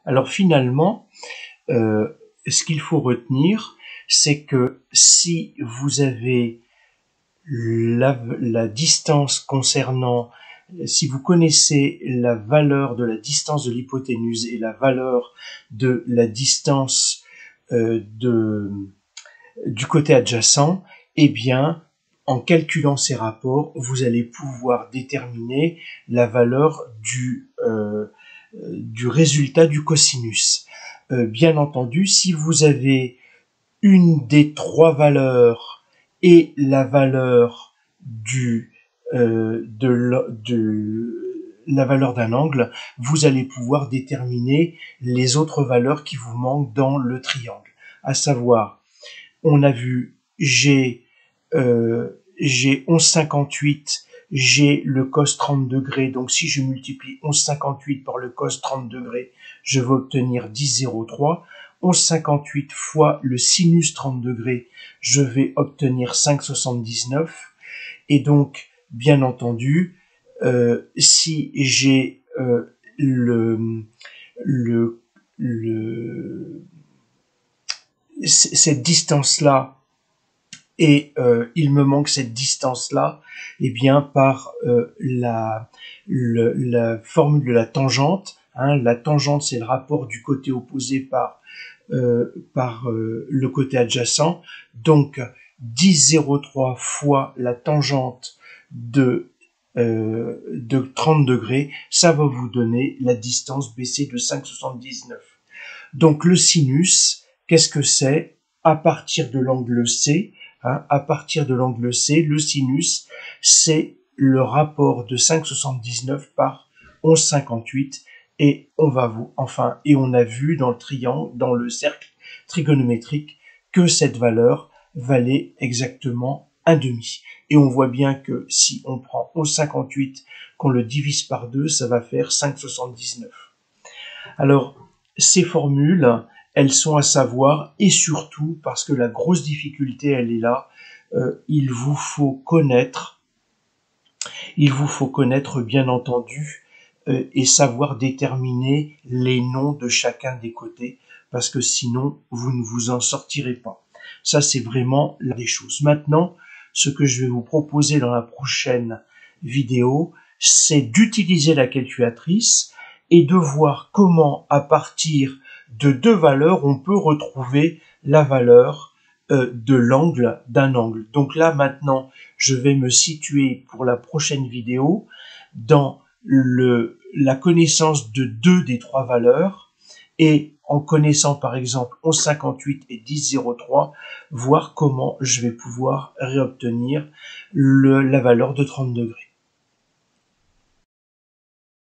Alors finalement, ce qu'il faut retenir, c'est que si vous avez la distance concernant, si vous connaissez la valeur de la distance de l'hypoténuse et la valeur de la distance du côté adjacent, eh bien, en calculant ces rapports, vous allez pouvoir déterminer la valeur du résultat du cosinus. Bien entendu, si vous avez une des trois valeurs et la valeur la valeur d'un angle, vous allez pouvoir déterminer les autres valeurs qui vous manquent dans le triangle. À savoir, on a vu j'ai 11,58, j'ai le cos 30 degrés, donc si je multiplie 11,58 par le cos 30 degrés, je vais obtenir 10,03. 11,58 fois le sinus 30 degrés, je vais obtenir 5,79. Et donc, bien entendu, si j'ai cette distance-là, et il me manque cette distance-là, eh bien par la formule de la tangente. La tangente, c'est le rapport du côté opposé par le côté adjacent. Donc 10,03 fois la tangente de 30 degrés, ça va vous donner la distance BC de 5,79. Donc le sinus, qu'est-ce que c'est? À partir de l'angle C, à partir de l'angle C, le sinus, c'est le rapport de 5,79 par 11,58. Et on a vu dans le triangle, dans le cercle trigonométrique, que cette valeur valait exactement 1,5. Et on voit bien que si on prend 11,58, qu'on le divise par 2, ça va faire 5,79. Alors, ces formules, elles sont à savoir, et surtout, parce que la grosse difficulté, elle est là, il vous faut connaître, bien entendu, et savoir déterminer les noms de chacun des côtés, parce que sinon, vous ne vous en sortirez pas. Ça, c'est vraiment la des choses. Maintenant, ce que je vais vous proposer dans la prochaine vidéo, c'est d'utiliser la calculatrice et de voir comment, à partir de deux valeurs, on peut retrouver la valeur de l'angle d'un angle. Donc là, maintenant, je vais me situer pour la prochaine vidéo dans la connaissance de deux des trois valeurs, et en connaissant par exemple 11,58 et 10,03, voir comment je vais pouvoir réobtenir la valeur de 30 degrés.